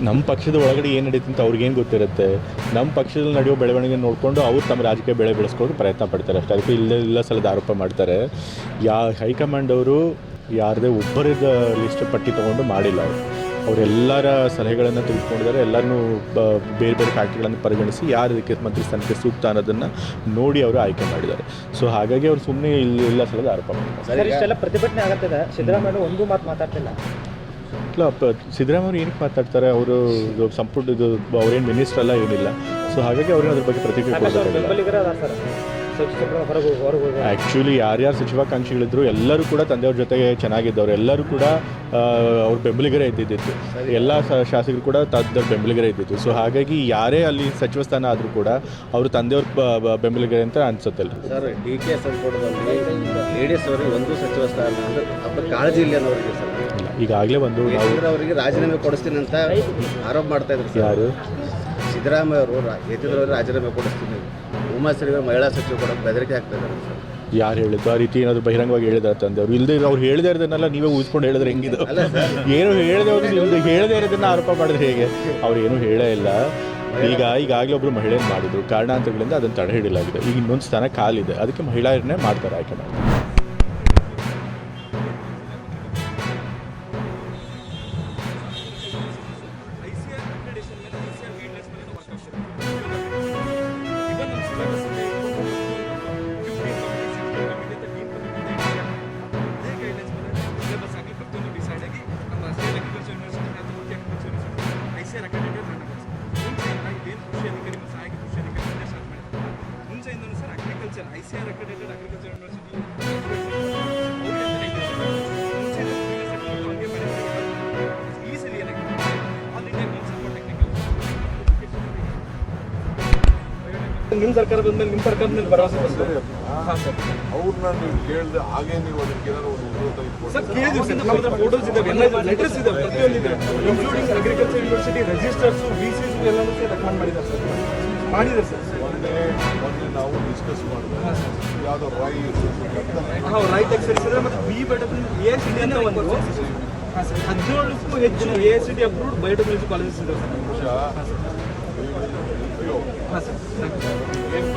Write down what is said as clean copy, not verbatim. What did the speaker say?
ನಮ್ಮ ಪಕ್ಷದ ಒಳಗಡೆ ಏನು ನಡೀತು ಅಂತ ಅವ್ರಿಗೇನು ಗೊತ್ತಿರುತ್ತೆ. ನಮ್ಮ ಪಕ್ಷದಲ್ಲಿ ನಡೆಯೋ ಬೆಳವಣಿಗೆ ನೋಡಿಕೊಂಡು ಅವ್ರು ತಮ್ಮ ರಾಜಕೀಯ ಬೆಳೆ ಬೆಳೆಸ್ಕೊಳ್ಳೋಕೆ ಪ್ರಯತ್ನ ಪಡ್ತಾರೆ ಅಷ್ಟೇ. ಅದಕ್ಕೆ ಇಲ್ಲ ಸಲದ ಆರೋಪ ಮಾಡ್ತಾರೆ. ಹೈಕಮಾಂಡ್ ಅವರು ಯಾರದೇ ಒಬ್ಬರದ ಲಿಸ್ಟ್ ಪಟ್ಟಿ ತೊಗೊಂಡು ಮಾಡಿಲ್ಲ. ಅವರೆಲ್ಲರ ಸಲಹೆಗಳನ್ನು ತೆಗೆದುಕೊಂಡಿದ್ದಾರೆ. ಎಲ್ಲರನ್ನೂ ಬೇರೆ ಬೇರೆ ಫ್ಯಾಕ್ಟ್ರಿಗಳನ್ನು ಪರಿಗಣಿಸಿ ಯಾರು ಇದಕ್ಕೆ ಮಂತ್ರಿ ಸ್ಥಾನಕ್ಕೆ ಸೂಕ್ತ ಅನ್ನೋದನ್ನು ನೋಡಿ ಅವರು ಆಯ್ಕೆ ಮಾಡಿದ್ದಾರೆ. ಸೊ ಹಾಗಾಗಿ ಅವ್ರು ಸುಮ್ಮನೆ ಇಲ್ಲ ಸಲದ ಆರೋಪ ಮಾಡ್ತಾರೆ. ಇಷ್ಟೆಲ್ಲ ಪ್ರತಿಭಟನೆ ಆಗುತ್ತದೆ, ಸಿದ್ದರಾಮಯ್ಯ ಒಂದು ಮಾತು ಮಾತಾಡ್ತಿಲ್ಲ. ಇಲ್ಲ, ಸಿದ್ದರಾಮಯ್ಯ ಏನಕ್ಕೆ ಮಾತಾಡ್ತಾರೆ? ಅವರು ಸಂಪುಟ ಅವ್ರೇನು ಮಿನಿಸ್ಟರ್ ಅಲ್ಲ, ಏನಿಲ್ಲ. ಸೊ ಹಾಗಾಗಿ ಅವ್ರೇನು ಅದ್ರ ಬಗ್ಗೆ ಪ್ರತಿಕ್ರಿಯೆ ಕೊಡಬೇಕಾಗಿಲ್ಲ. ಆ್ಯಕ್ಚುಲಿ ಯಾರ್ಯಾರು ಸಚಿವಾಕಾಂಕ್ಷಿಗಳಿದ್ರು ಎಲ್ಲರೂ ಕೂಡ ತಂದೆಯವ್ರ ಜೊತೆಗೆ ಚೆನ್ನಾಗಿದ್ದವರು, ಎಲ್ಲರೂ ಕೂಡ ಅವ್ರ ಬೆಂಬಲಿಗರೇ ಇದ್ದಿದ್ದು. ಎಲ್ಲ ಶಾಸಕರು ಕೂಡ ತಂದೆಯವ್ರ ಬೆಂಬಲಿಗರೇ ಇದ್ದಿದ್ದು. ಸೊ ಹಾಗಾಗಿ ಯಾರೇ ಅಲ್ಲಿ ಸಚಿವ ಸ್ಥಾನ ಆದರೂ ಕೂಡ ಅವರು ತಂದೆಯವ್ರ ಬೆಂಬಲಿಗರೇ ಅಂತ ಅನ್ಸುತ್ತಲ್ಲ ಸರ್. ಡಿ ಕೆ ಸಂಪುಟದಲ್ಲಿ ಲೇಡೀಸ್ ಅವರಿಗೆ ಒಂದು ಸಚಿವ ಸ್ಥಾನ ಅಂದರೆ ಕಾಳಜಿ ಇಲ್ಲ ಅನ್ನೋರಿಗೆ ಸರ್. ಈಗಾಗಲೇ ಒಂದು ಅವರಿಗೆ ರಾಜೀನಾಮೆ ಕೊಡಿಸ್ತೀನಿ ಅಂತ ಆರೋಪ ಮಾಡ್ತಾ ಇದ್ರು ಸರ್. ಯಾರು? ಸಿದ್ದರಾಮಯ್ಯ ಅವರು ಯತೀಂದ್ರವ್ರಿಗೆ ರಾಜೀನಾಮೆ ಕೊಡಿಸ್ತೀನಿ, ಉಮಾಶ್ರೀ ಮಹಿಳಾ ಸಚಿವ ಕೂಡ ಬೆದರಿಕೆ ಆಗ್ತಾ ಇದ್ದಾರೆ ಸರ್. ಯಾರು ಹೇಳಿದ್ದು? ಆ ರೀತಿ ಏನಾದರೂ ಬಹಿರಂಗವಾಗಿ ಹೇಳಿದಾರೆ ತಂದೆಯವರು? ಇಲ್ಲದೆ ಅವ್ರು ಹೇಳದೇ ಇರೋದನ್ನೆಲ್ಲ ನೀವೇ ಊಹಿಸ್ಕೊಂಡು ಹೇಳಿದ್ರೆ ಹೆಂಗಿದು? ಏನು ಹೇಳದೆ ಅವ್ರು ಹೇಳದೇ ಇರೋದನ್ನ ಆರೋಪ ಮಾಡಿದ್ರೆ ಹೇಗೆ? ಅವ್ರು ಏನೂ ಹೇಳೇ ಇಲ್ಲ. ಈಗಾಗಲೇ ಒಬ್ಬರು ಮಹಿಳೆಯನ್ನು ಮಾಡಿದ್ರು, ಕಾರಣಾಂತರಗಳಿಂದ ಅದನ್ನು ತಡೆ ಹಿಡಿಯಲಾಗಿದೆ. ಈಗ ಇನ್ನೊಂದು ಸ್ಥಾನ ಕಾಲಿದೆ, ಅದಕ್ಕೆ ಮಹಿಳೆಯರನ್ನೇ ಮಾಡ್ತಾರೆ, ಆಯ್ಕೆ ಮಾಡ್ತಾರೆ. ನಿಮ್ಮ ಸರ್ಕಾರ ಬಂದ್ಮೇಲೆ ನಿಮ್ಮ ಸರ್ಕಾರದ ಮೇಲೆ ಭರವಸೆ ಬಂತು. ಅವ್ರನ್ನ ನೀವು ಕೇಳಿದ್ರೆ ಹಾಗೆ ನೀವು ಅದಕ್ಕೆ ಏನಾದ್ರು ಒಂದು ಸರ್ ಕೇಳಿದ್ವಿ ಸರ್. ನಮ್ಮ ಹತ್ರ ಫೋಟೋಸ್ ಇದಾವೆ, ಎಲ್ಲ ಲೆಟರ್ಸ್ ಇದಾವೆ, ಪ್ರತಿಯೊಂದು ಇದೆ, including agriculture university registers, VCs ಎಲ್ಲನೂ ರೆಕಮೆಂಡ್ ಮಾಡಿದ್ದಾರೆ ಸರ್. ಮಾಡಿದ್ದಾರೆ ಸರ್. ಮೊನ್ನೆ ನಾವು ಡಿಸ್ಕಸ್ ಮಾಡಿದ್ರೆ ಯಾವುದೋ ರೈಟ್ ಸೇರಿಸಿದ್ರೆ ಮತ್ತು AICTE ಅಂತ ಒಂದು 17ಕ್ಕೂ ಹೆಚ್ಚು AICTE ಅಪ್ರೂವ್ಡ್ ಬಯೋಟೆಕ್ನಾಲಜಿ ಕಾಲೇಜಸ್ ಇದೆ ಸರ್. ಏನು